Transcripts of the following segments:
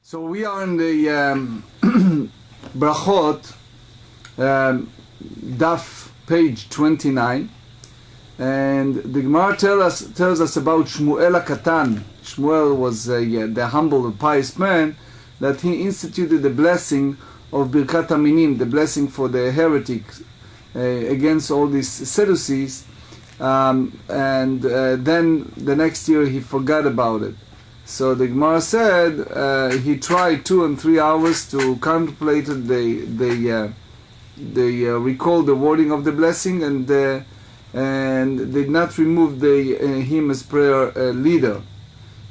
So we are in the Brachot, Daf, page 29, and the Gemara tells us about Shmuel HaKatan. Shmuel was the humble and pious man, that he instituted the blessing of Birkat HaMinim, the blessing for the heretics against all these Sadducees, and then the next year he forgot about it. So the Gemara said he tried 2 and 3 hours to contemplate it. They recalled the wording of the blessing and did not remove him as prayer leader.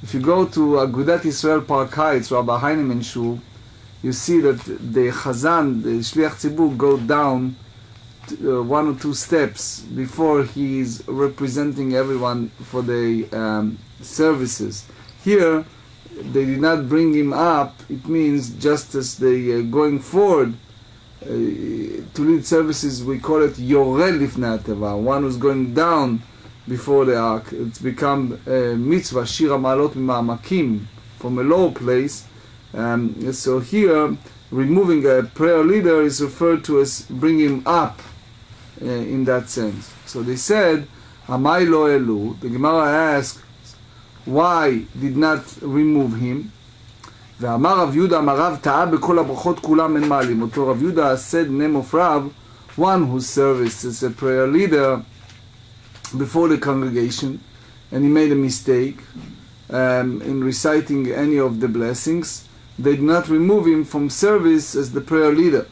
If you go to Agudat Yisrael Park Heights, Rabbi Heinemann Shul, you see that the Chazan, the Shliach Tzibur, go down 1 or 2 steps before he is representing everyone for the services. Here, they did not bring him up. It means just as they going forward to lead services, we call it Yored Lifnei HaTeva, one who's going down before the ark. It's become a mitzvah, Shir HaMa'alot Mima'amakim, from a low place. So here, removing a prayer leader is referred to as bringing him up in that sense. So they said, Amai lo elu. The Gemara asked, why did not remove him? ואמר רב יהודה, אמר רב טעה בכל הברכות כולם אין מעלים אותו. Rav Yehuda said, name of Rav, one who serves as a prayer leader before the congregation, and he made a mistake in reciting any of the blessings, they did not remove him from service as the prayer leader.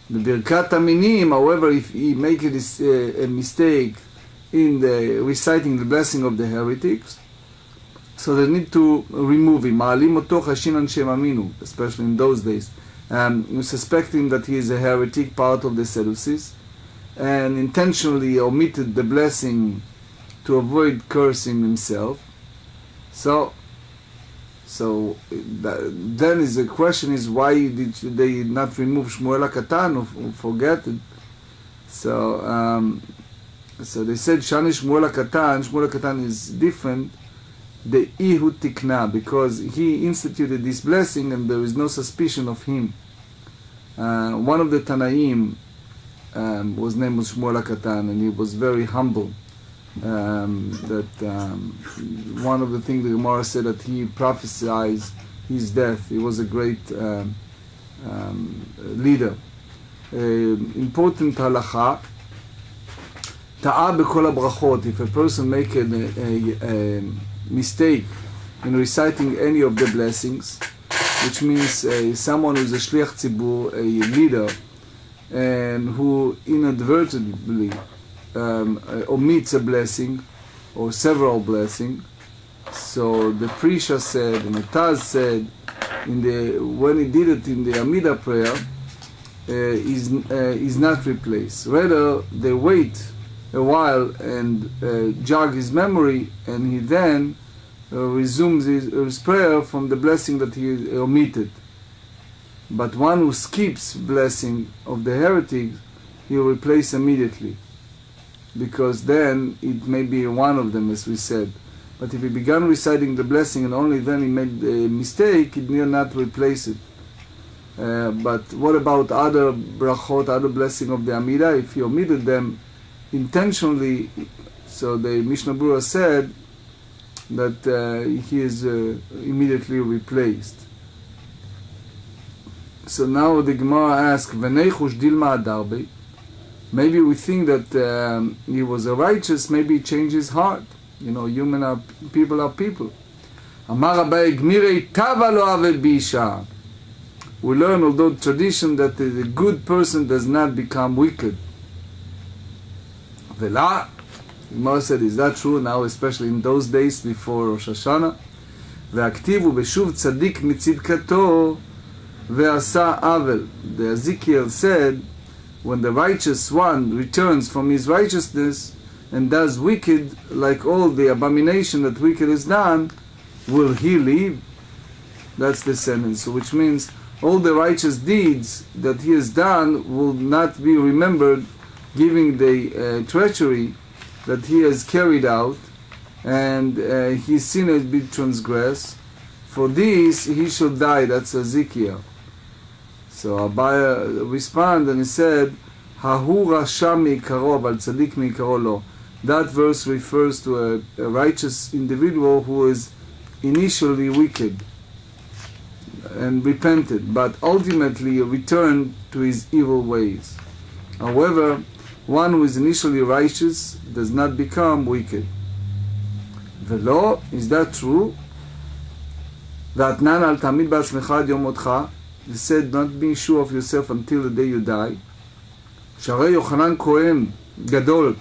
The Birkat HaMinim, however, if he make a mistake in the reciting the blessing of the heretics, so they need to remove him. Especially in those days, suspecting that he is a heretic, part of the Sadducees, and intentionally omitted the blessing to avoid cursing himself. So then the question is, why did they not remove Shmuel HaKatan or forget it? So they said Shani Shmuel HaKatan is different, the Ihud Tikna, because he instituted this blessing and there is no suspicion of him. One of the Tanaim was named Shmuel HaKatan, and he was very humble. One of the things the Gemara said, that he prophesied his death. He was a great leader. Important halacha. Ta'a b'kol habrachot. If a person make a mistake in reciting any of the blessings, which means someone who is a shliach tzibur, a leader, and who inadvertently omits a blessing or several blessings, so the Prisha said, and the Taz said, when he did it in the Amida prayer, is not replaced. Rather, they wait a while and jog his memory, and he then resumes his prayer from the blessing that he omitted. But one who skips blessing of the heretic, he will replace immediately, because then it may be one of them, as we said. But if he began reciting the blessing and only then he made a mistake, he need not replace it. But what about other brachot, other blessing of the Amida? If he omitted them intentionally, so the Mishnah Berurah said that he is immediately replaced. So now the Gemara asks, "V'neichush dilma adarbe." Maybe we think that he was a righteous. Maybe he changed his heart. You know, people are people. Amar Abaye gmirei tava lo ave bisha. We learn, although tradition, that the good person does not become wicked. Vela, Gemara said, is that true now, especially in those days before Rosh Hashanah? Ve'aktivu beshuv tzadik mitzidkato ve'asa avel. The Ezekiel said, when the righteous one returns from his righteousness and does wicked, like all the abomination that wicked is done, will he leave? That's the sentence. So which means all the righteous deeds that he has done will not be remembered, giving the treachery that he has carried out, and his sin has been transgressed. for this he should die. That's Ezekiel. So Abaye responded and he said, Hahu rasha meikaro aval tzadik meikaro lo. That verse refers to a righteous individual who is initially wicked and repented, but ultimately returned to his evil ways. However, one who is initially righteous does not become wicked. Velo, is that true? V'atnan al tamid ba'atzmecha ad yom motcha. He said, not being sure of yourself until the day you die. שהרי יוחנן כהן גדול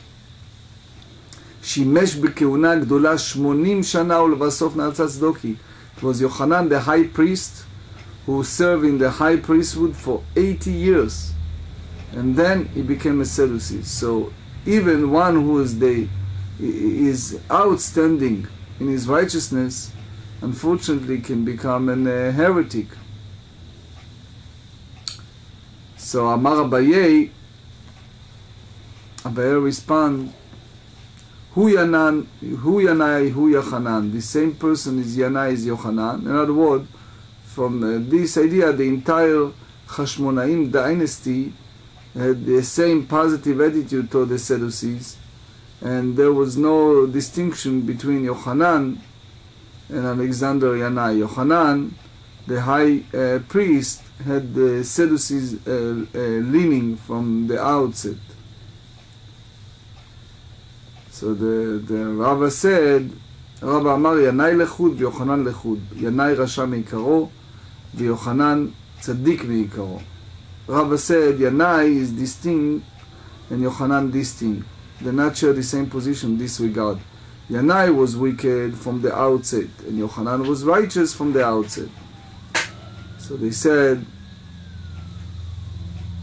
שימש בכהונה גדולה 80 שנה ולבסוף נעשה צדוקי. It was Yochanan, the high priest, who served in the high priesthood for 80 years. And then he became a Sadducee. So even one who is outstanding in his righteousness, unfortunately can become an heretic. So Amar Abaye responds, Hu Yanai, Hu Yochanan. The same person is Yanai, is Yochanan. In other words, from this idea, the entire Hashmonaim dynasty had the same positive attitude toward the Sadducees, and there was no distinction between Yochanan and Alexander Yanai. Yochanan, the high priest, had the Sadducees leaning from the outset. So the Rava said, Rava Amar Yanai lechud v'Yochanan lechud. Yanai rasha meikaro v'Yochanan tzaddik meikaro. Rava said Yanai is distinct and Yochanan distinct. They not share the same position in this regard. Yanai was wicked from the outset and Yochanan was righteous from the outset. So they said,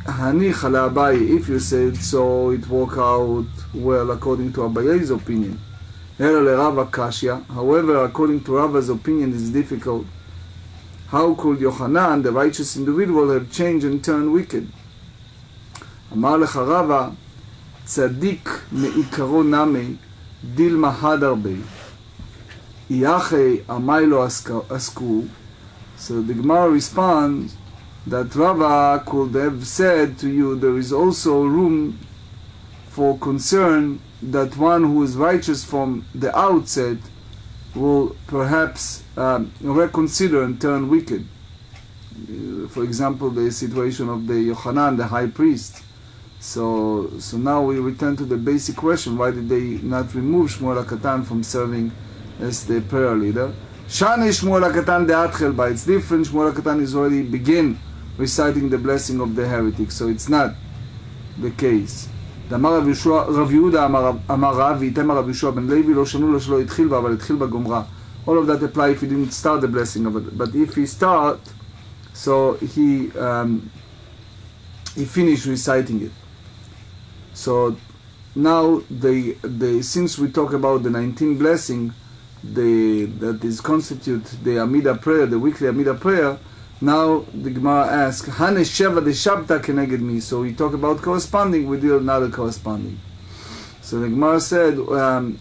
Hanich ala Abaye, if you said so, it worked out well according to Abaye's opinion. Ela le Rava kashya. However, according to Rava's opinion, it's difficult. How could Yochanan, the righteous individual, have changed and turned wicked? Amar lecha Rava, Tzadik meikaro name, dilma hadarbe. Iyache amay lo asku. So the Gemara responds that Rava could have said to you, there is also room for concern that one who is righteous from the outset will perhaps reconsider and turn wicked. For example, the situation of the Yochanan, the high priest. So now we return to the basic question: why did they not remove Shmuel HaKatan from serving as the prayer leader? Shani Shmuel HaKatan de'atchel ba. It's different. Shmuel HaKatan is already begin reciting the blessing of the heretic, so it's not the case. אמר רב יהודה אמר רב ויתם רב יהושע בן לוי לא שנו לו שלא התחיל בה אבל התחיל בגומרה. All of that apply if he didn't start the blessing of it, but if he start, so he finished reciting it. So now since we talk about the 19 blessing that is constitute the Amida prayer, the weekly Amida prayer, now the Gemara asks, Hane Sheva de Shabta keneged mi. So we talk about corresponding, we deal another corresponding. So the Gemara said,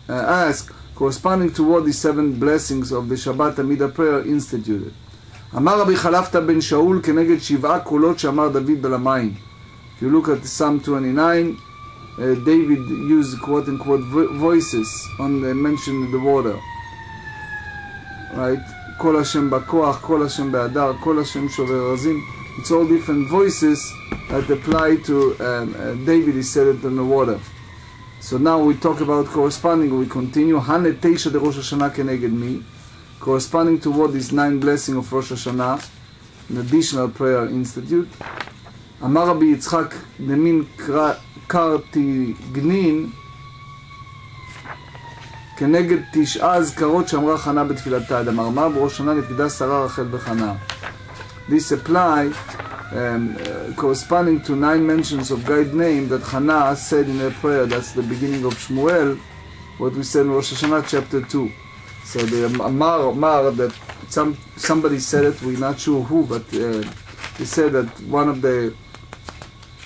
ask, corresponding to what the 7 blessings of the Shabbat Amida prayer instituted. Amar Rabbi Chalafta ben Shaul keneged Shiv'a kolot shamar David belamayim. If you look at Psalm 29, David used quote-unquote voices on the mention of the water. Right? Kol Hashem b'koach, Kol Hashem b'adar, Kol Hashem shover razim. It's all different voices that apply to David. He said it on the water. So now we talk about corresponding. We continue. Hane teisha de Rosh Hashanah keneged mi. Corresponding to what is 9 blessing of Rosh Hashanah, an additional prayer institute. Amar Rabbi Yitzchak demin karti gnin כנגד 9 אזכרות שאמרה חנה בתפילתה, דאמר מה בראש שנה נפקדה שרה רחל וחנה. This apply corresponding to 9 mentions of God's name that Hannah said in her prayer. That's the beginning of Shmuel, what we said in Rosh Hashanah chapter 2. So the Amar that somebody said it, we're not sure who, but he said that one of the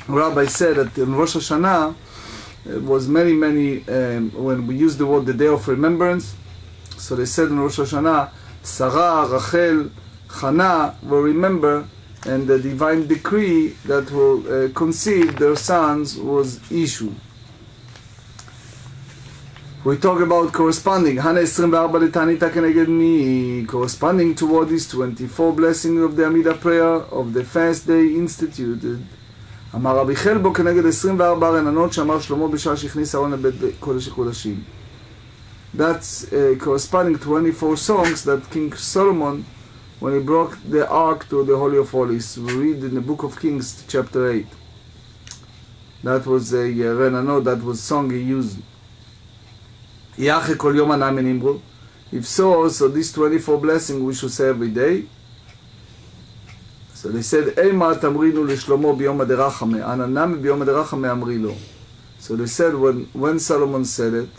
rabbis said that in Rosh Hashanah it was many when we use the word the day of remembrance, so they said in Rosh Hashanah Sarah, Rachel, Hannah will remember, and the divine decree that will conceive their sons was issued. We talk about corresponding. Hannah 24 לתעניתה כנגד מי? Corresponding toward these 24 blessings of the Amidah prayer of the fast day instituted. אמר רבי חלבו כנגד 24 רננות שאמר שלמה בשעה שהכניס אהרון לבית קודש הקודשים. That's corresponding to 24 songs that King Solomon, when he brought the ark to the Holy of Holies. We read in the book of Kings, chapter 8. That was a renanot, that was song he used. If so these 24 blessings we should say every day. So they said, Eima tamrinu l'shlomo biyom aderachame, ananami biyom aderachame amrilo. So they said, when Solomon said it,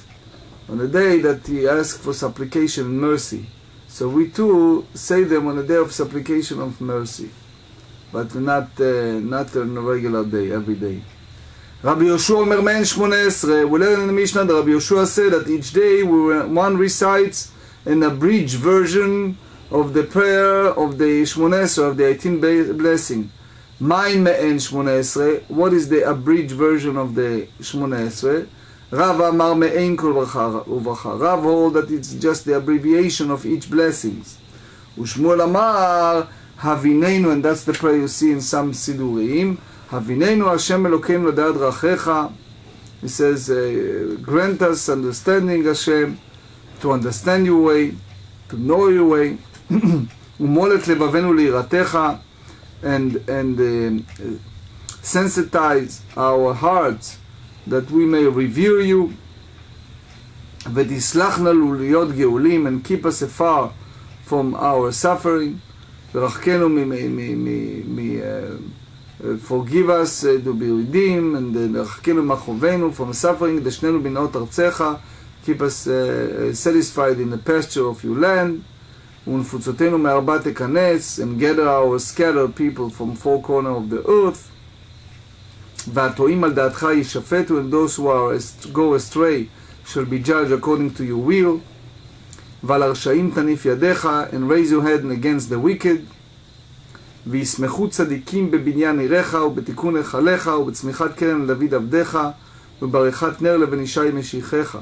on the day that he asked for supplication and mercy, so we too say them on the day of supplication of mercy, but not on a regular day, every day. Rabbi Yoshua Omer Mein 18. We learn in the Mishnah that Rabbi Yoshua said that each day one recites an abridged version of the prayer of the 18, of the 18 blessing. Mein Me'en 18. What is the abridged version of the 18? Rav Amar Me'en Kol Uvracha. Rav hold that it's just the abbreviation of each blessing. Ushmuel Amar Havinenu, and that's the prayer you see in some Sidurim. Havinenu Hashem Elokeinu L'da'at Drachecha. He says, grant us understanding, Hashem, to understand your way, to know your way. Umolet Levavenu L'iratecha, and sensitize our hearts that we may revere you. V'tislachna L'liyot Geulim, and keep us afar from our suffering. V'rachkenu forgive us to be redeemed, and v'rachkenu machovenu from suffering. Deshnenu b'naot artzecha, keep us satisfied in the pasture of your land. Unfutzotenu me'arba tekanes, and gather our scattered people from four corners of the earth. V'atoim al da'atcha yishafetu, and those who go astray shall be judged according to your will. V'al arshaim tanif yadecha, and raise your head against the wicked. וישמחו צדיקים בבניין עירך ובתיקון היכליך ובצמיחת קרן לדוד עבדיך ובברכת נר לבן ישי משיחך.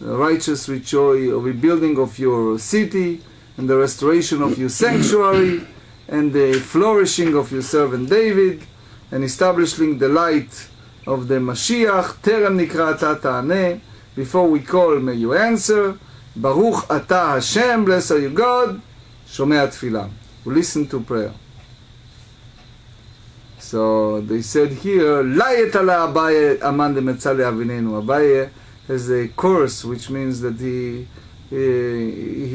The righteous rejoice of rebuilding of your city and the restoration of your sanctuary and the flourishing of your servant David and establishing the light of the Mashiach. טרם נקרא אתה תענה, before we call may you answer. ברוך אתה השם, blessed are you God, שומע תפילה. We listen to prayer. So they said here, Layet ala Abaye aman de metzale avinenu. Abaye has a curse, which means that he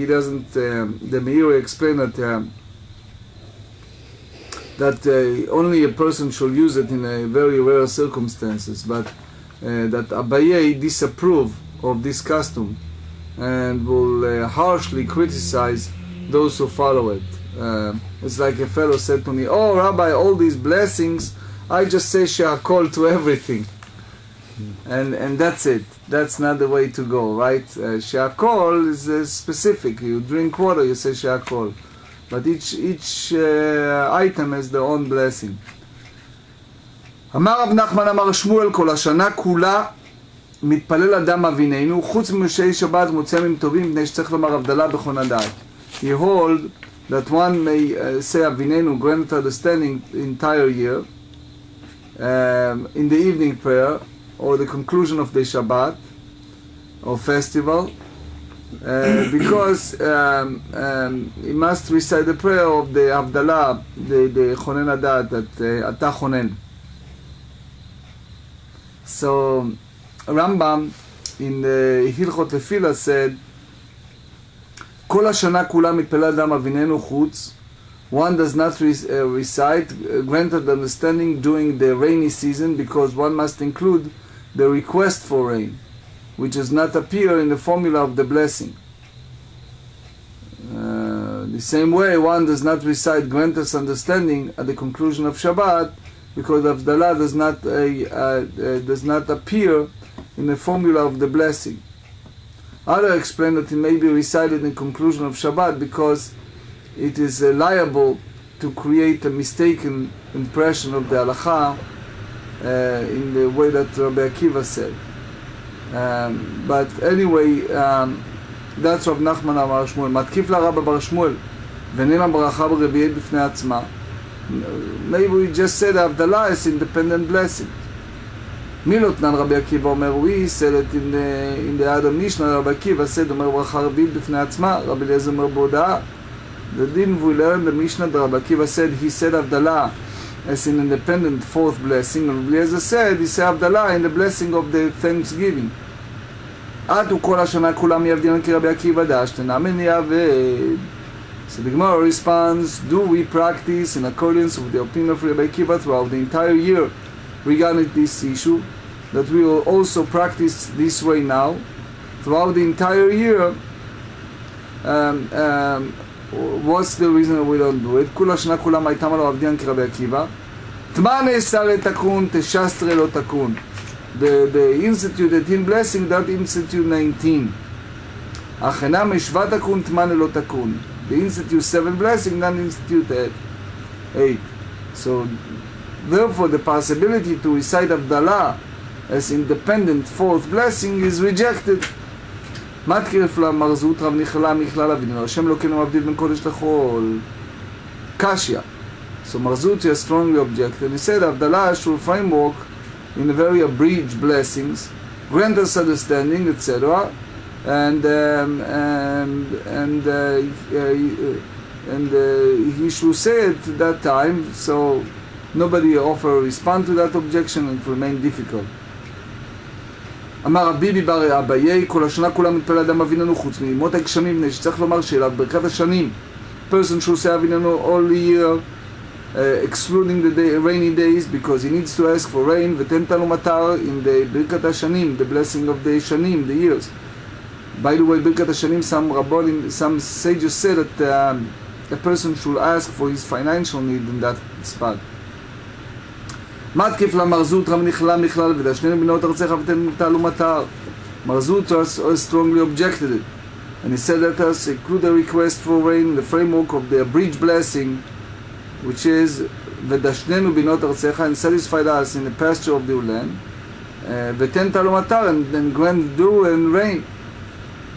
doesn't. The Meiri explained that only a person should use it in a very rare circumstances, but that Abaye disapprove of this custom and will harshly criticize those who follow it. It's like a fellow said to me, "Oh, Rabbi, all these blessings, I just say She'akol to everything, and that's it. That's not the way to go, right? She'akol is specific. You drink water, you say She'akol, but each item has their own blessing." אמר רב נחמן אמר שמואל, כל השנה כולה מתפלל אדם אבינינו, חוץ ממושי שבת מוצאים טובים, מפני שצריך לומר הבדלה בכל הדעת. He hold that one may say Avinenu, grant understanding the entire year, in the evening prayer, or the conclusion of the Shabbat, or festival, because he must recite the prayer of the Havdalah, the Chonen Adat, that Ata Chonen. So Rambam in the Hilchot Tefillah said, כל השנה כולה מתפלל אדם אבינינו חוץ. One does not recite granted understanding during the rainy season, because one must include the request for rain, which does not appear in the formula of the blessing. The same way, one does not recite grant us understanding at the conclusion of Shabbat, because Havdalah does not appear in the formula of the blessing. Others explain that it may be recited in conclusion of Shabbat because it is liable to create a mistaken impression of the halacha in the way that Rabbi Akiva said. But anyway, that's Rav Nachman Amar Shmuel. מתקיף לרבא בר שמואל ונאמר ברכה ברביעית בפני עצמה. Maybe we just said Havdalah is independent blessing. מילותנן רבי עקיבא אומר, we said it in the other Mishnah. רבי עקיבא said, אומר ברכה רביעית בפני עצמה. רבי אליעזר אומר בהודעה. The din we learned the Mishnah that Rabbi Akiva said, he said Havdalah as an independent fourth blessing, and Rabbi Eliezer said, he said Havdalah in the blessing of the Thanksgiving. עד וכל השנה כולם יעבדין כרבי עקיבא דאשתנא מן יעבד. So the Gemara responds, do we practice in accordance with the opinion of Rabbi Akiva throughout the entire year regarding this issue, that we will also practice this way now throughout the entire year? What's the reason that we don't do it? כולה שנה כולם הייתם עליו עבדיין כרבי עקיבא. תמה נאסר לתקון, תשסטרה לא תקון. The institute 18 blessing, that institute 19. אך אינם משווה תקון, תמה לא תקון. The institute 7 blessing, not institute 8. So, therefore, the possibility to recite Havdalah as independent fourth blessing is rejected. מתקיף למרזות רב נכלה מכלל אבינו, השם אלוקינו מבדיל בין קודש לחול. Kashya. So Marzuti has strongly objected. He said Havdalah should framework in a very abridged blessings, grant us understanding, etc. And he should say it at that time, so nobody offer respond to that objection, and it remain difficult. אמר רבי ביבר אביי, כל השנה כולם מתפלל אדם אביננו חוץ מימות הגשמים, מפני שצריך לומר שאליו ברכת השנים. Person should say אביננו all year, excluding the rainy days, because he needs to ask for rain. ותן תנו מטר in the ברכת השנים, the blessing of the שנים, the years. By the way, ברכת השנים, some sages said that a person should ask for his financial need in that spot. מתקיף למרזות רב נכלה מכלל ודשננו בנות ארצך ותן תעלו מטר. Marzut strongly objected it, and he said, let us include a request for rain in the framework of the abridged blessing, which is ודשננו בנות ארצך, and satisfied us in the pasture of the land, ותן תעלו מטר, and then grant dew and rain.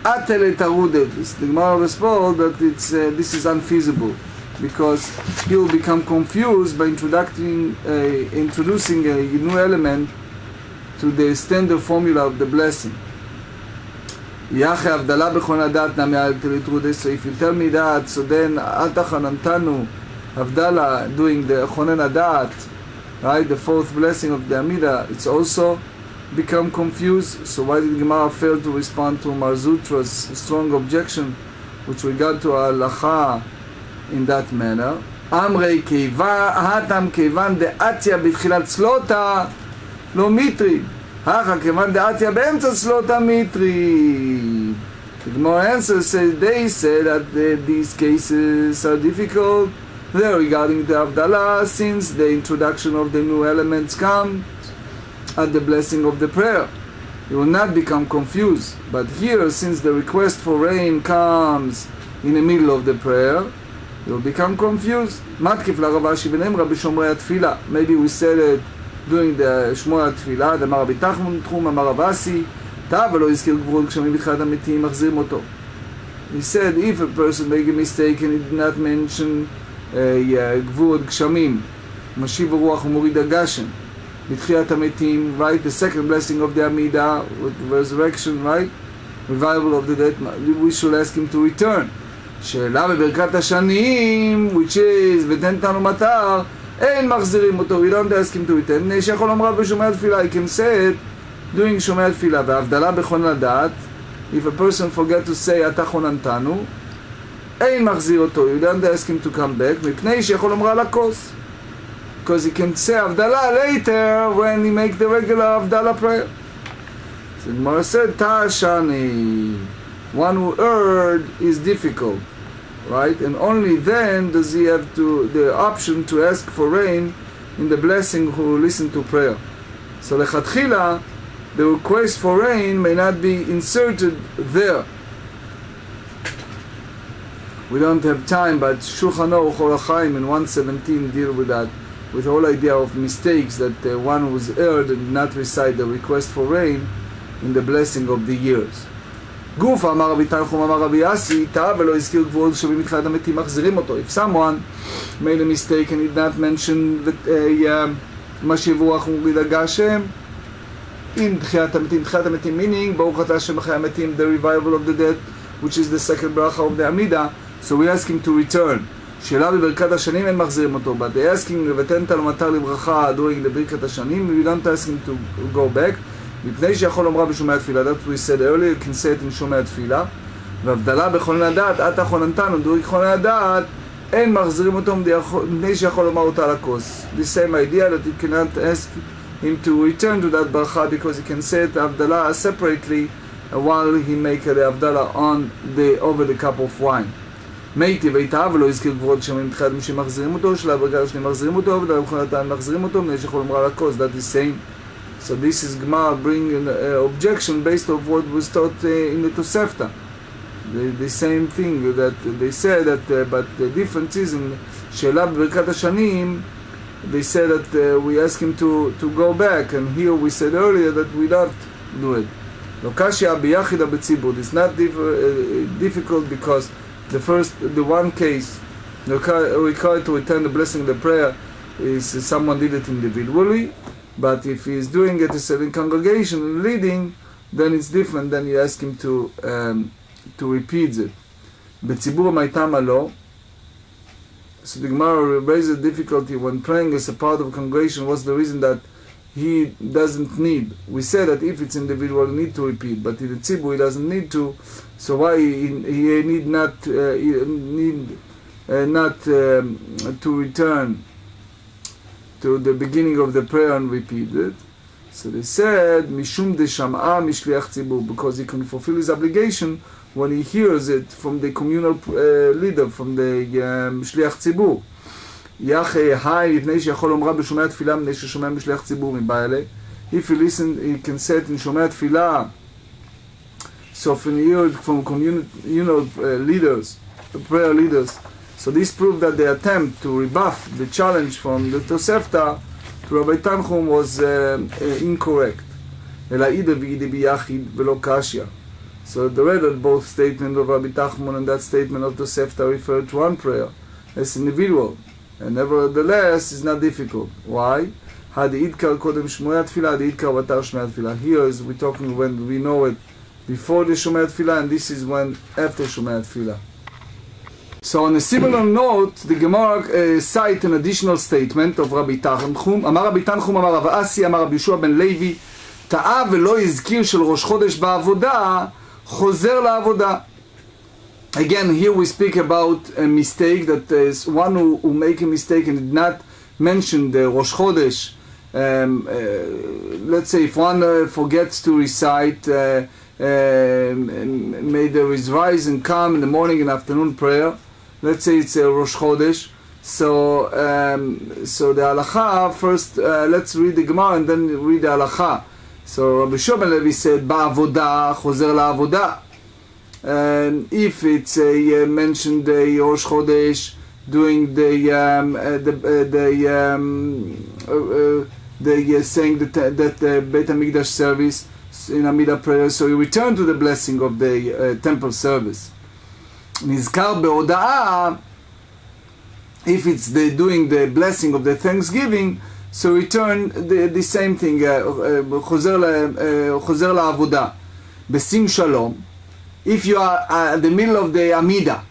Atele tarudet. The Gemara responds that this is unfeasible, because he will become confused by introducing a new element to the standard formula of the blessing. So if you tell me that, so then Havdalah doing the Chonen Adat, right, the fourth blessing of the Amidah, it's also become confused. So why did Gemara fail to respond to Marzutra's strong objection with regard to Halacha in that manner? Amrei keiva hatam keivan de'atya b'tchilat slota lo mitri hacha keivan de'atya be'emtza slota mitri. The Gemara answer says they say that these cases are difficult there regarding the Havdalah, since the introduction of the new elements come at the blessing of the prayer. You will not become confused. But here, since the request for rain comes in the middle of the prayer, you will become confused. Maybe we said it during the Shmua Tfilah, the Rabbi Tachman Tchum Amar Avasi, he said if a person make a mistake and he did not mention Gvurot Gshamim, Mashiv Ruach Umorid Agashem, Mitchiyat HaMetim, right, the second blessing of the Amidah with resurrection, right, revival of the dead, we should ask him to return. שאלה בברכת השנים, which is ותן תנו מטר, אין מחזירים אותו, we don't ask him to return, מפני שיכול לומר בשומע תפילה, he can say it doing שומע תפילה, והבדלה בכונן הדעת, if a person forget to say אתה חוננתנו, אין מחזיר אותו, you don't ask him to come back, מפני שיכול לומר על הכוס, because he can say הבדלה later when he make the regular הבדלה prayer. So the Gemara said, Ta'ashani, one who erred is difficult, right? And only then does he have the option to ask for rain in the blessing who listen to prayer. So lechatchila, the request for rain may not be inserted there. We don't have time, but Shulchan Aruch Or HaChaim in 117 deal with that, with the whole idea of mistakes that one who's erred and not recite the request for rain in the blessing of the years. גוף, אמר רבי תנחום, אמר רבי יאסי, טעה ולא הזכיר גבורות שבים מתחילת המתים, מחזירים אותו. If someone made a mistake and did not mention מה שיבורך ומדרגה השם in תחיית המתים, תחיית המתים meaning ברוך אתה השם בחיי המתים, the revival of the dead, which is the second bracha of the Amida, so we ask him to return. שאלה בברכת השנים אין מחזירים אותו, but they ask him לבטן תלמתר לברכה during the ברכת השנים, we don't ask him to go back, מפני שיכול לומרה בשומע תפילה, that we said earlier, you can say it in שומע תפילה, והבדלה בכונן הדעת, עתה חוננתנו, during כונן הדעת, אין מחזירים אותו מפני שיכול לומר אותה על הכוס. The same idea that you cannot ask him to return to that ברכה, because he can say it הבדלה separately, while he make the הבדלה over the cup of wine. מייטי ויתאב ולא הזכיר גבורות שמים תחילת מי שמחזירים אותו, שלה ברכת השנים מחזירים אותו, ובדלה בכונן מחזירים אותו, מפני שיכול לומר על הכוס, that is same. So this is Gemara bringing an objection based on what was taught in the Tosefta. The same thing that they said that, but the difference is in Sheila B'Berkat HaShanim, they said that we ask him to go back, and here we said earlier that we don't do it. Lokashia b'yachida b'tzibur. It's not difficult because the one case required to return the blessing of the prayer is someone did it individually. But if he is doing it as a congregation leading, then it's different. Then you ask him to repeat it. B'tzibur ma'itama lo. So the Gemara raises difficulty when praying as a part of a congregation. What's the reason that he doesn't need? We say that if it's individual, he need to repeat, but in the tzibur he doesn't need to. So why he need not to return to the beginning of the prayer and repeat it? So they said, Mishum de Sham'a Mishliach Tzibur, because he can fulfill his obligation when he hears it from the communal leader, from the Mishliach Tzibur. If you listen, he can say it in Shomei Tfilah. So if you hear it from communal leaders, prayer leaders, so this proved that the attempt to rebuff the challenge from the Tosefta to Rabbi Tanchum was incorrect. So the read that both statements of Rabbi Tanchum and that statement of Tosefta refer to one prayer as individual, and nevertheless it's not difficult. Why? Here is we're talking when we know it before the Shomei Tfilah, and this is when after Shomei Tfilah. So on a similar note, the Gemara cite an additional statement of Rabbi Tanchum. Amar Rabbi Tanchum, Amar Rav Asi, Amar Rabbi Yeshua ben Levi, טעה ולא הזכיר של ראש חודש בעבודה, חוזר לעבודה. Again, here we speak about a mistake, that is one who make a mistake and did not mention the Rosh Chodesh. Let's say if one forgets to recite, may the rise and come in the morning and afternoon prayer. Let's say it's a Rosh Chodesh. So the halacha first. Let's read the Gemara and then read the halacha. So Rabbi Shua ben Levi said, "Ba'avoda chozer la'avoda." And if it's mentioned the Rosh Chodesh during the saying that the Beit Hamikdash service in Amida prayer, so you return to the blessing of the temple service. Nizkar be'oda'a, if it's doing the blessing of the Thanksgiving, so return the same thing, chozer la'avoda. Besim shalom, if you are at the middle of the Amida,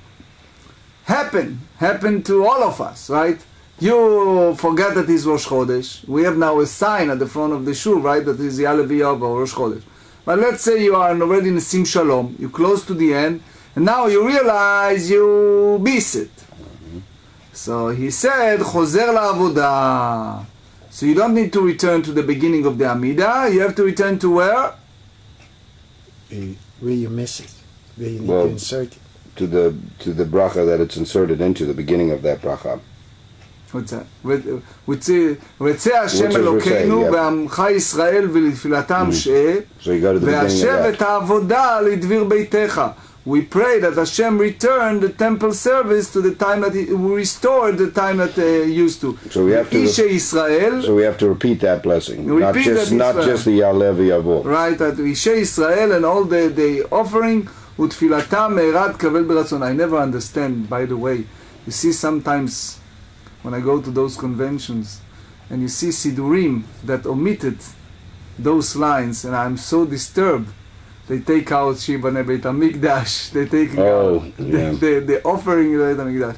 happen to all of us, right? You forget that it's Rosh Chodesh. We have now a sign at the front of the shul, right, that is Ya'aleh V'Yov or Rosh Chodesh. But let's say you are already in Sim Shalom, you close to the end, and now you realize you miss it. So he said, Chozer la'avoda. So you don't need to return to the beginning of the Amida, you have to return to where? Where you miss it, where you need to insert it. To the bracha that it's inserted into, the beginning of that bracha. What's that? רצה השם אלוקינו ועמך ישראל ולתפילתם והשב את העבודה לדביר ביתך. We pray that Hashem return the temple service to the time that we restored the time that used to. So we have to repeat that blessing, not just the Ya'aleh v'Yavo. Right, that Ishe Israel and all the offering utfilatam me'erat kavel b'ratzon. I never understand, by the way. You see sometimes when I go to those conventions and you see Sidurim that omitted those lines, and I'm so disturbed. They take out Shivane Beit HaMikdash. They take out the offering Beit HaMikdash.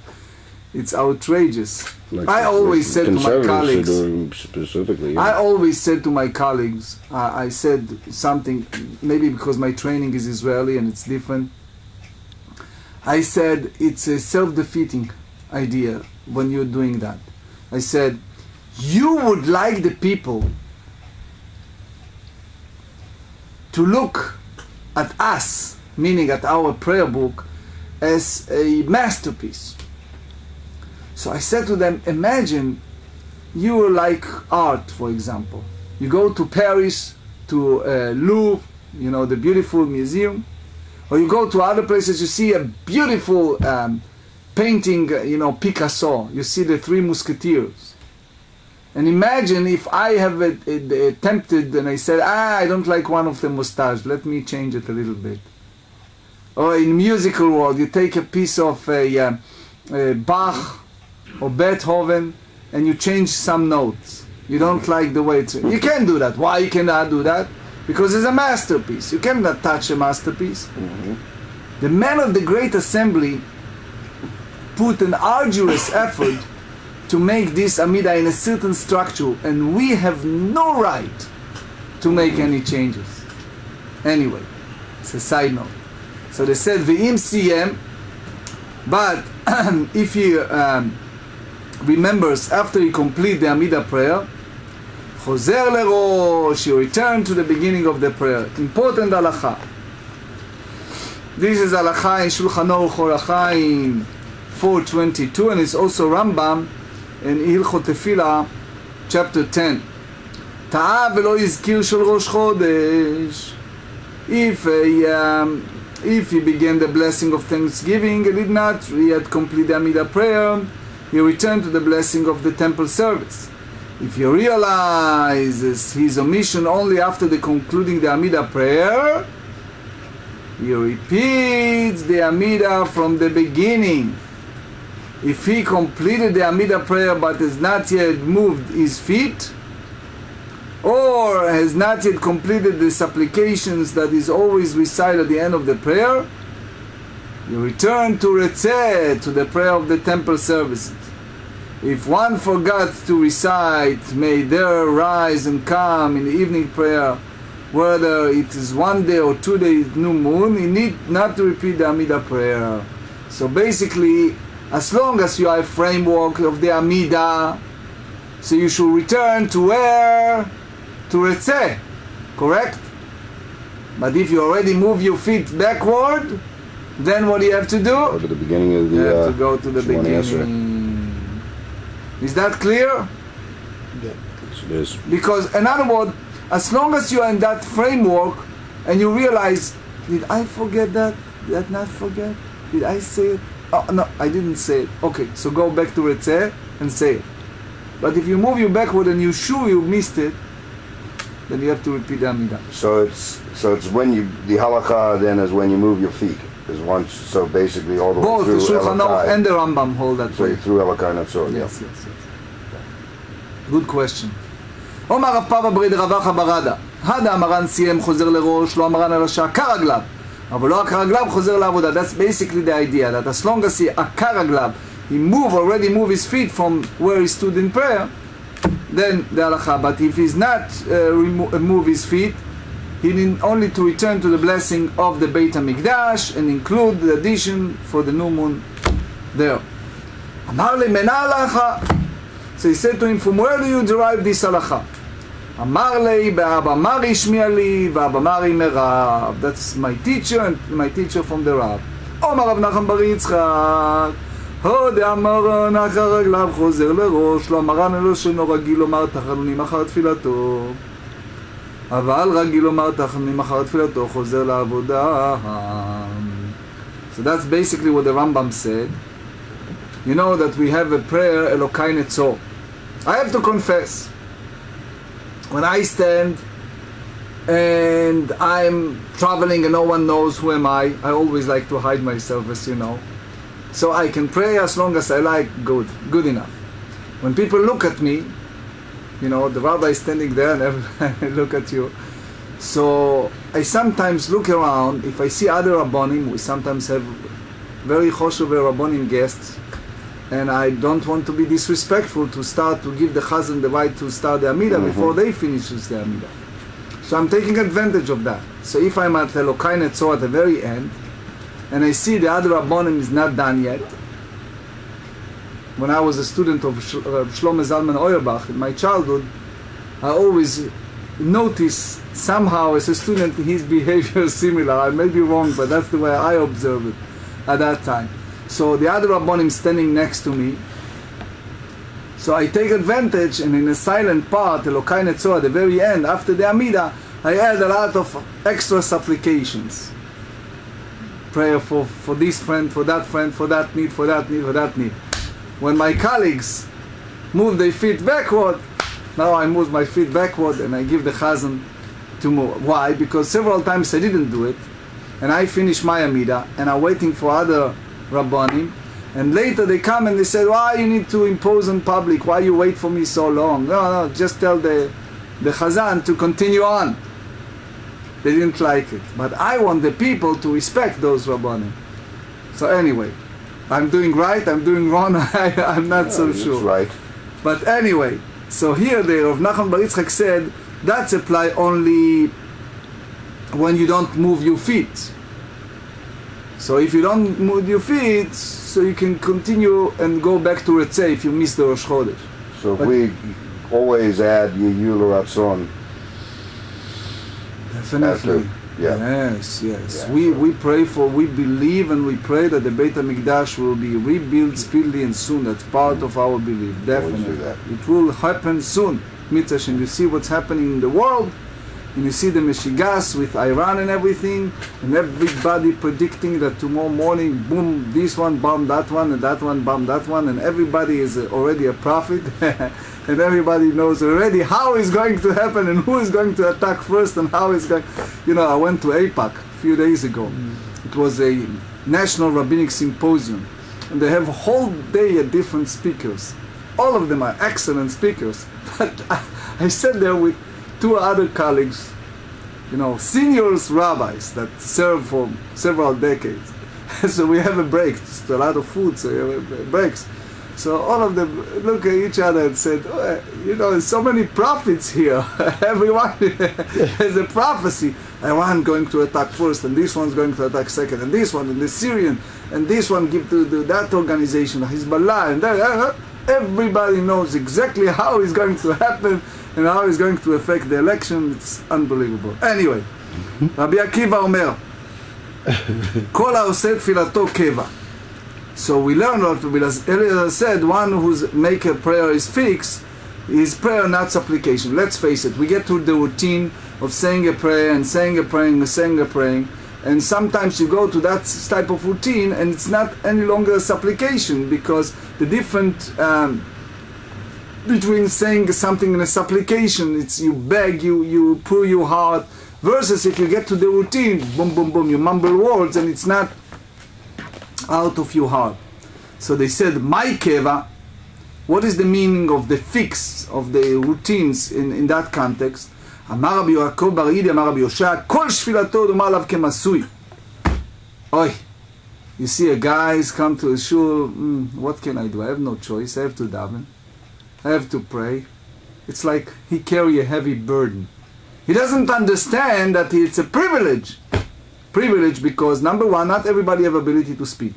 It's outrageous. I always said to my colleagues. Specifically. I always said to my colleagues. I said something. Maybe because my training is Israeli and it's different. I said it's a self-defeating idea when you're doing that. I said you would like the people to look at us, meaning at our prayer book, as a masterpiece. So I said to them, imagine you like art, for example. You go to Paris, to Louvre, you know, the beautiful museum, or you go to other places, you see a beautiful painting, you know, Picasso. You see the Three Musketeers. And imagine if I have attempted and I said, I don't like one of the mustache, let me change it a little bit. Or in musical world, you take a piece of Bach or Beethoven and you change some notes. You don't like the way it's... You can't do that. Why you cannot do that? Because it's a masterpiece. You cannot touch a masterpiece. Mm-hmm. The men of the Great Assembly put an arduous effort to make this Amida in a certain structure, and we have no right to make any changes. Anyway, it's a side note. So they said, V'im siyem, but if he remembers after he complete the Amida prayer, Chozer lerosh, he returned to the beginning of the prayer. Important halacha. This is halacha in Shulchan Aruch Orach Chaim 422, and it's also Rambam in Hilchot Tefillah, chapter 10. Ta'ah velo yizkir shel Rosh Chodesh. If he began the blessing of Thanksgiving and did not yet complete the Amidah prayer, he returned to the blessing of the temple service. If he realizes his omission only after the concluding the Amidah prayer, he repeats the Amidah from the beginning. If he completed the Amidah prayer but has not yet moved his feet, or has not yet completed the supplications that is always recited at the end of the prayer, you return to Retzeh, to the prayer of the temple services. If one forgot to recite, may there rise and come in the evening prayer, whether it is 1 day or 2 days new moon, he need not to repeat the Amidah prayer. So basically, as long as you have a framework of the Amidah, so you should return to where? To Retzeh, correct? But if you already move your feet backward, then what do you have to do? Go to the beginning of the... You have to go to the beginning. Is that clear? Yeah. It is. Because, in other words, as long as you are in that framework and you realize, did I forget that? Did I not forget? Did I say it? Oh, no, I didn't say it. Okay, so go back to Retzeh and say it. But if you move you backward and you're sure you missed it, then you have to repeat the Amidah. So it's when you, the halakha then is when you move your feet. Is once, so basically all the both way through the Shulchan Aruch and the Rambam hold that so way. through Elokah Natsor. Yes. Good question. אומר רב פאבא ברי דרבחה ברדה, הדה המרן סיים חוזר לראש, לא המרן על השעה כרגליו, אבל לא הכרגליו חוזר לעבודה. That's basically the idea, that as long as he הכרגליו, he already move his feet from where he stood in prayer, then the halacha. But if he's not move his feet, he need only to return to the blessing of the Beit HaMikdash and include the addition for the new moon there. Amar le mena halacha. So he said to him, from where do you derive this halacha? Amar le be'aba mari shmi'a li ve'aba mari merav. That's my teacher and my teacher from the Rav. Omar Rav Nachman bar Yitzchak. הוד המרן אחר רגליו חוזר לראש, לא מרן אלו שאינו רגיל לומר תחנונים אחר תפילתו. אבל רגיל לומר תחנונים אחר תפילתו חוזר לעבודה. So that's basically what the Rambam said. You know that we have a prayer, Elokai Netzor. I have to confess, when I stand and I'm traveling and no one knows who am I always like to hide myself, as you know. So I can pray as long as I like, good enough. When people look at me, you know, the rabbi is standing there and everybody look at you. So I sometimes look around, if I see other Rabbonim, we sometimes have very choshev Rabbonim guests, and I don't want to be disrespectful to start to give the Chazan the right to start the Amidah before they finish the Amidah. So I'm taking advantage of that. So if I'm at Elokai Netzor at the very end, and I see the other Rabbonim is not done yet, when I was a student of Shlomo Zalman Auerbach in my childhood, I always notice somehow as a student his behavior is similar. I may be wrong, but that's the way I observed it at that time. So the other Rabbonim standing next to me, so I take advantage, and in a silent part, Elokai Netzor, at the very end, after the Amidah, I add a lot of extra supplications. Prayer for this friend, for that friend, for that need, for that need, for that need. When my colleagues move their feet backward, now I move my feet backward and I give the Chazan to move. Why? Because several times I didn't do it, and I finish my Amidah, and I'm waiting for other Rabbanim, and later they come and they say, why you need to impose on public, why you wait for me so long? No, just tell the Chazan to continue on. They didn't like it, but I want the people to respect those Rabbanim. So anyway, I'm doing right, I'm doing wrong, I'm not so sure. That's right. But anyway, so here the Rav Nachman Bar Yitzchak said, that's apply only when you don't move your feet. So if you don't move your feet, so you can continue and go back to Retzeh if you miss the Rosh Chodesh. So if we always add Yehiyuh L'Ratzon. Definitely. Yes. Yeah. We pray we believe and we pray that the Beit HaMikdash will be rebuilt speedily and soon. That's part of our belief. Definitely. It will happen soon. Mitzvah, and you see what's happening in the world, and you see the Meshigas with Iran and everything, and everybody predicting that tomorrow morning, boom, this one bomb that one, and that one bomb that one, and everybody is already a prophet, and everybody knows already how it's going to happen, and who is going to attack first, and how it's going. You know, I went to AIPAC a few days ago. It was a National Rabbinic Symposium, and they have a whole day of different speakers. All of them are excellent speakers, but I sat there with two other colleagues, you know, seniors rabbis that serve for several decades. So we have a break, just a lot of food, so we have breaks. So all of them look at each other and said, oh, you know, there's so many prophets here. Everyone has a prophecy. And one going to attack first, and this one's going to attack second, and this one, and the Syrian, and this one give to that organization, Hezbollah, and that. Everybody knows exactly how it's going to happen and how it's going to affect the election. It's unbelievable. Anyway, Rabbi Akiva Omer, Kol ha'oseh tfilato keva. So we learn what Eliezer said, one who's make a prayer is fixed, is prayer not supplication. Let's face it, we get through the routine of saying a prayer and saying a praying and saying a praying, and sometimes you go to that type of routine and it's not any longer a supplication, because the different between saying something in a supplication, it's you beg, you pour your heart, versus if you get to the routine, boom, boom, boom, you mumble words and it's not out of your heart. So they said, my keva, what is the meaning of the fix, of the routines in that context? אמר רבי יעקב בר יהודה, אמר רבי יושע, כל שפילתו דומה עליו כמסוי. Oi, you see a guy is come to a shul, what can I do? I have no choice, I have to daven, I have to pray. It's like he carry a heavy burden. He doesn't understand that it's a privilege. Privilege because, number one, not everybody have ability to speak.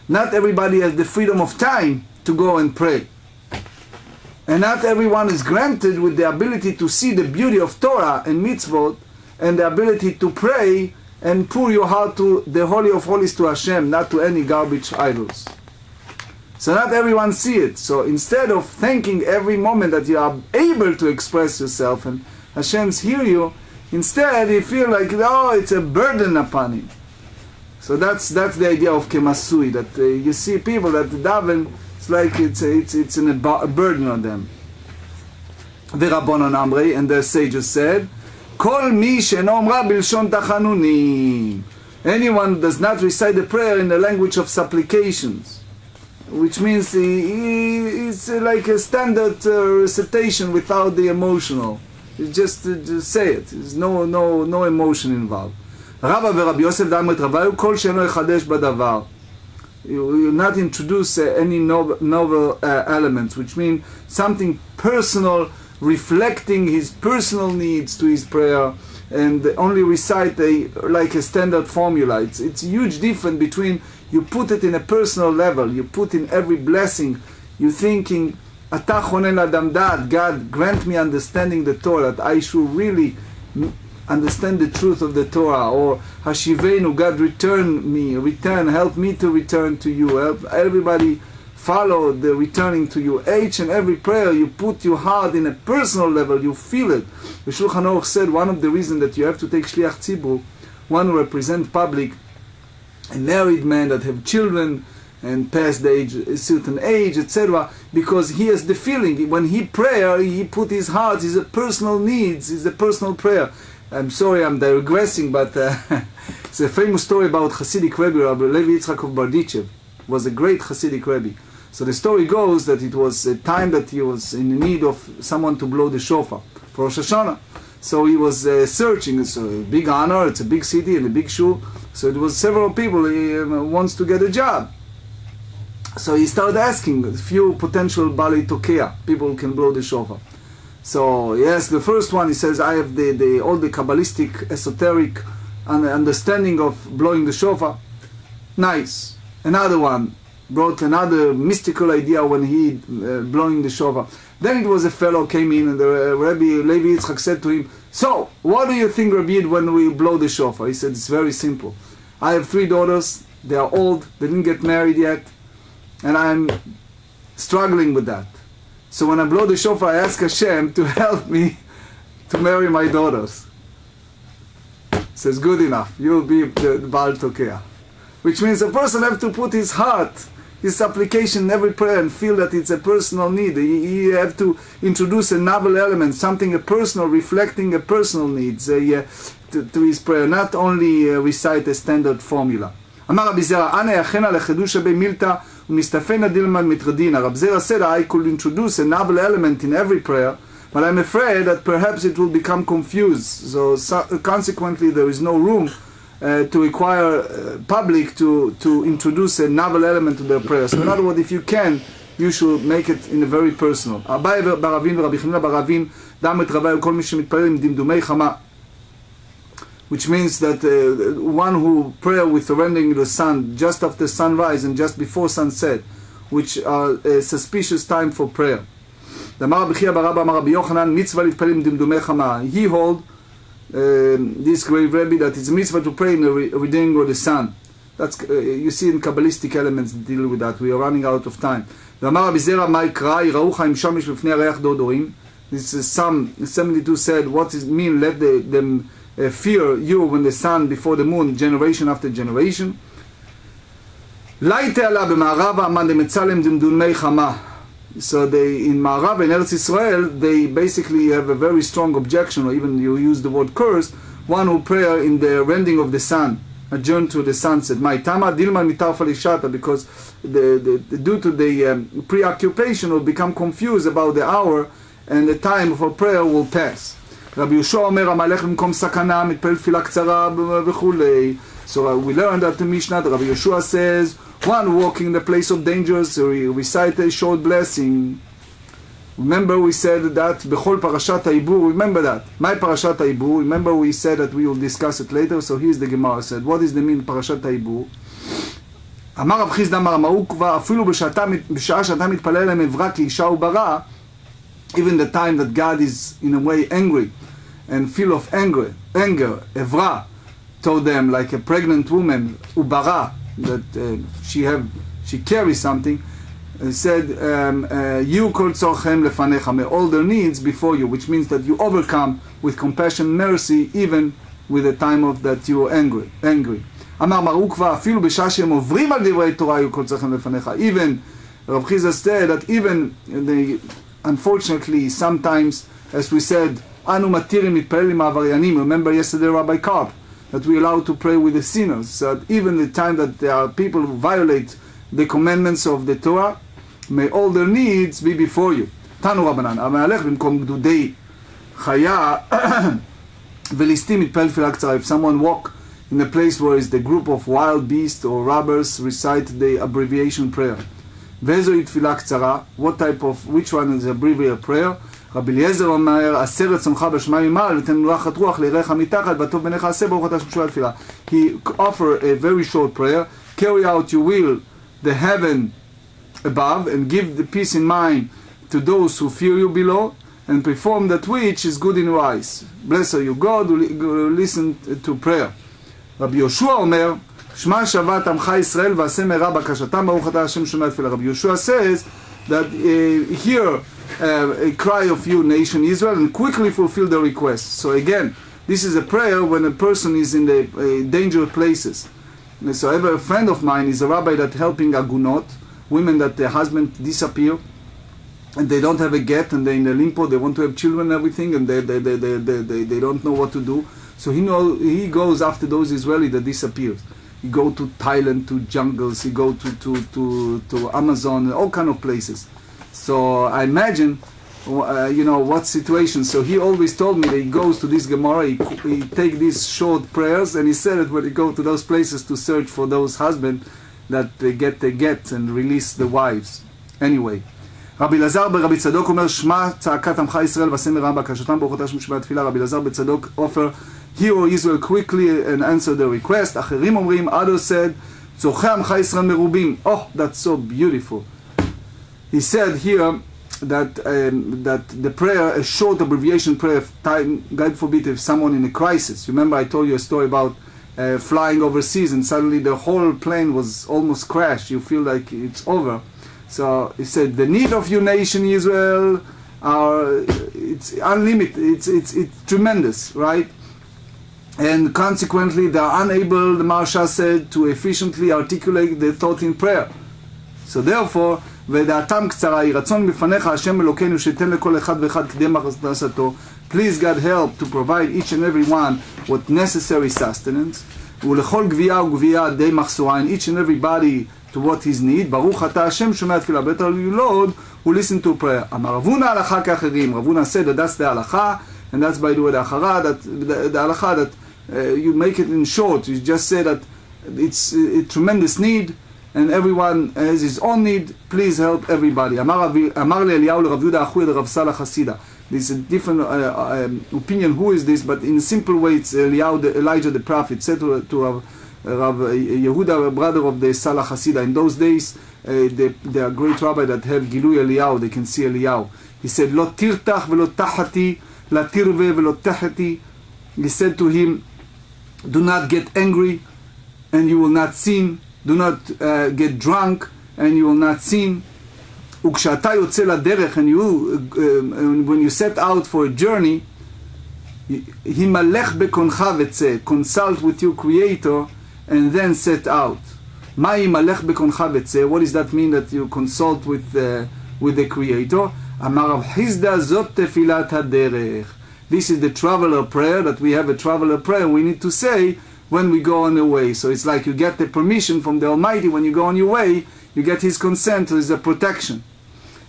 Not everybody has the freedom of time to go and pray. And not everyone is granted with the ability to see the beauty of Torah and mitzvot, and the ability to pray and pour your heart to the Holy of Holies, to Hashem, not to any garbage idols. So not everyone see it. So instead of thanking every moment that you are able to express yourself and Hashem's hear you, instead you feel like, oh, it's a burden upon him. So that's the idea of kemasui, that you see people that daven, it's like it's a burden on them. The Rabbanon Amrei, and the sages said, Kol mi she'eno omra bilshon tachanunim. Anyone who does not recite the prayer in the language of supplications, which means it's like a standard recitation without the emotional. It's just say it. There's no emotion involved. Rabba v'Rabbi Yosef da'amrit Ravayu kol she'eno yechadesh badavar. You will not introduce any novel elements, which mean something personal, reflecting his personal needs to his prayer, and only recite like a standard formula. It's a huge difference between you put it in a personal level, you put in every blessing, you thinking, Ata chonen l'adam da'at, God grant me understanding the Torah, that I should really understand the truth of the Torah, or Hashivenu, God help me to return to you, help everybody follow the returning to you. Each and every prayer you put your heart in a personal level, you feel it. The Shulchan Aruch said one of the reasons that you have to take Shliach Tzibur, one who represents public, a married man that have children and past the age, a certain age, etc., because he has the feeling, when he pray, he put his heart, his personal needs, his personal prayer. I'm sorry, I'm digressing, but it's a famous story about Hasidic Rebbe, Rabbi Levi Yitzchak of Bardichev. Was a great Hasidic Rebbe. So the story goes that it was a time that he was in need of someone to blow the shofar for Rosh Hashanah. So he was searching. It's a big honor, it's a big city and a big shul. So it was several people, he wants to get a job. So he started asking a few potential Bali Tokea, people who can blow the shofar. So he asked the first one, he says, I have all the Kabbalistic, esoteric understanding of blowing the shofar. Nice. Another one brought another mystical idea when he blowing the shofar. Then it was a fellow came in and the Rabbi Levi Yitzchak said to him, so, what do you think, Rabbi Yid, when we blow the shofar? He said, it's very simple. I have 3 daughters, they are old, they didn't get married yet, and I'm struggling with that. So when I blow the shofar, I ask Hashem to help me to marry my daughters. He says, good enough, you'll be the Baal Tokea. Which means a person has to put his heart, his supplication in every prayer and feel that it's a personal need. He have to introduce a novel element, something a personal, reflecting a personal needs to his prayer, not only recite a standard formula. אמר רבי זרע, אנא יכנה לחידוש בי מילתא ומסתפנה דילמן מטרדינה. Rab Zera said, I could introduce a novel element in every prayer, but I'm afraid that perhaps it will become confused. So consequently, there is no room to require public to introduce a novel element to their prayer. So in other words, if you can, you should make it in a very personal. אביי ברבין ורבי חנינא ברבין דם את רבי וכל מי שמתפלל עם דמדומי חמה. Which means that one who pray with surrendering the sun just after sunrise and just before sunset, which are a suspicious time for prayer. He hold this great Rebbe that it's mitzvah to pray in the redeeming of the sun. That's you see in Kabbalistic elements deal with that. We are running out of time. This is Psalm 72 said, what does it mean? Let them fear you when the sun before the moon, generation after generation. So they in Ma'arav and Eretz Israel, they basically have a very strong objection, or even you use the word curse, one who pray in the rending of the sun, adjourn to the sunset. Because due to the preoccupation will become confused about the hour and the time for prayer will pass. Rabbi Yeshua Omer Amalech B'mkom Sakana Mitpel Tefila Ktsara V'chulei. So we learned that the Mishnah, Rabbi Yeshua says, one walking in the place of danger, so we recite a short blessing. Remember we said that B'chol Parashat HaIbur, remember that. My Parashat HaIbur, remember we said that we will discuss it later, so here's the Gemara said, what is the meaning of Parashat HaIbur? אמר רב חיסדא אמר אמרו כבר אפילו בשעה שאתה מתפלל להם אברק לאישה וברא, even the time that God is in a way angry and full of anger, Evra told them like a pregnant woman, Ubara, that she carries something. He said, you kol tzorchem lefanecha, may all their needs before you, which means that you overcome with compassion and mercy, even with the time of that you are angry. אמר מר עוקבא, אפילו בשעה שהם עוברים על דברי תורה, יהיו כל tzorchem lefanecha. Even, Rav Chizda said that even, unfortunately, sometimes, as we said, anu matirim mitpalel im ha'avaryanim. Remember yesterday Rabbi Karp, that we allow to pray with the sinners. So that even the time that there are people who violate the commandments of the Torah, may all their needs be before you. תנו רבנן, המהלך במקום גדודי חיה וליסטים מתפלל תפילה קצרה. If someone walk in a place where is the group of wild beasts or robbers, recite the abbreviation prayer. ואיזוהי תפילה קצרה? What type of, which one is the abbreviated prayer? רבי אליעזר אומר, עשה רצונך בשמיים ממעל ותן מלאכת רוח ליראך מתחת והטוב בעיניך עשה ברוך אתה שמשוע התפילה. He offer a very short prayer. Carry out your will, the heaven above, and give the peace in mind to those who fear you below, and perform that which is good in your eyes. Blessed are you God who listen to prayer. רבי יהושע אומר, שמע שבת עמך ישראל ועשה מהרה בקשתם ברוך אתה השם שומע תפילה. רבי יהושע says that hear a cry of you nation Israel and quickly fulfill the request. So again, this is a prayer when a person is in the dangerous places. So I have a friend of mine, is a rabbi that helping agunot, women that their husband disappear and they don't have a get and they're in a limbo, they want to have children and everything, and they don't know what to do. So he goes after those Israeli that disappears. He go to Thailand, to jungles, he go to Amazon, all kind of places. So I imagine, what situation. So he always told me that he goes to this Gemara, he take these short prayers, and he said that when he go to those places to search for those husbands, that they get the get and release the wives. Anyway. רבי אלעזר ברבי צדוק אומר, שמע צעקת עמך ישראל ועשה מהרה בקשתם ברוך אתה השם שומע תפילה. רבי אלעזר בצדוק offer, hear Israel quickly and answer the request. אחרים אומרים, others said, צורכי עמך ישראל מרובים. Oh, that's so beautiful. He said here that the prayer, a short abbreviation prayer of time, God forbid, if someone in a crisis. Remember I told you a story about flying overseas and suddenly the whole plane was almost crashed. You feel like it's over. So he said, the need of your nation Israel it's unlimited, it's tremendous, right? And consequently they are unable, the Maharsha said, to efficiently articulate their thought in prayer. So therefore, ודעתם קצרה, היא רצון בפניך השם אלוקינו שתן לכל אחד ואחד קדם הכנסתו. Please God help to provide each and every one what necessary sustenance. ולכל גבייה וגבייה די מחסורה, and each and everybody to what his need. ברוך אתה השם שומע תפילה. Better you Lord who listen to prayer. אמר רבונה הלכה כאחרים. רבונה said that that's the הלכה, and that's by the way the אחרה, that the הלכה that you make it in short. You just say that it's a tremendous need and everyone has his own need. Please help everybody. אמר לאליהו לרב יהודה אחוי לרב סלח חסידה. There's a different opinion who is this, but in a simple way it's Elijah the prophet said to Rav Yehuda, brother of the Salah Hasidah. In those days, there are great rabbi that have Gilui Eliyahu, they can see Eliyahu. He said, Lo tirtach velo tahati, la tirve velo tahati. He said to him, do not get angry and you will not sin. Do not get drunk and you will not sin. וכשאתה יוצא לדרך, and when you set out for a journey, הימלך בקונך וצא, consult with your creator and then set out. מה הימלך בקונך וצא? What does that mean that you consult with the creator? אמר רב חיסדא זאת תפילת הדרך. This is the traveler prayer, that we have a traveler prayer we need to say when we go on the way. So it's like you get the permission from the Almighty when you go on your way, you get his consent, his protection.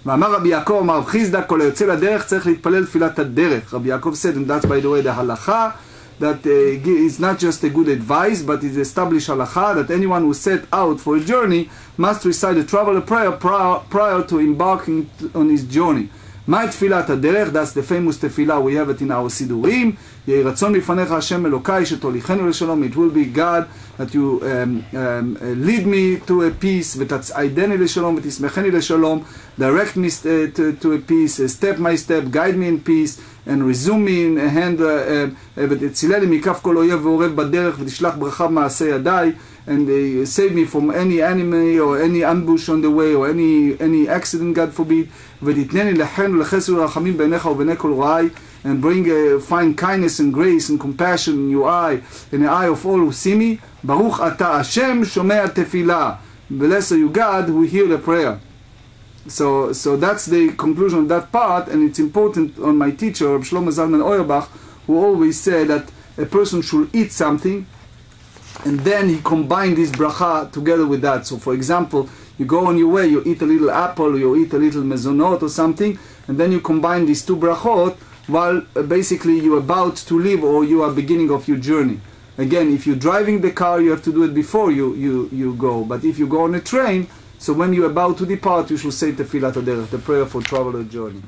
ואמר רבי יעקב, אמר רב חיסדא, כל היוצא לדרך צריך להתפלל תפילת הדרך. רבי יעקב said, and that's by the way the halacha, that is not just a good advice, but is established halacha, that anyone who set out for a journey must recite the traveler prayer prior to embarking on his journey. מה תפילת הדרך? That's the famous tefillah, we have it in our סידורים. יהי רצון בפניך השם אלוקי שתוליכנו לשלום. It will be God that you lead me to a peace, ותצעידני לשלום ותשמחני לשלום. Direct me to a peace, step by step, guide me in peace, and resuming, ותצילני מכף כל אויב ועורב בדרך, ותשלח ברכה מעשה ידיי, and they save me from any enemy or any ambush on the way or any accident, God forbid. ותתנני לחן ולחסד ולרחמים בעיניך ובעיני כל רעי, and bring find kindness and grace and compassion in your eye, in the eye of all who see me. Baruch ata Hashem shomea tefillah. Blessed are you, God, who hear the prayer. So that's the conclusion of that part, and it's important on my teacher, Rabbi Shlomo Zalman Auerbach, who always said that a person should eat something, and then he combined this bracha together with that. So for example, you go on your way, you eat a little apple, you eat a little mezonot or something, and then you combine these two brachot while basically you're about to leave or you are beginning of your journey. Again, if you're driving the car, you have to do it before you go. But if you go on a train, so when you're about to depart, you should say Tefillat HaDerech, the prayer for travel or journey.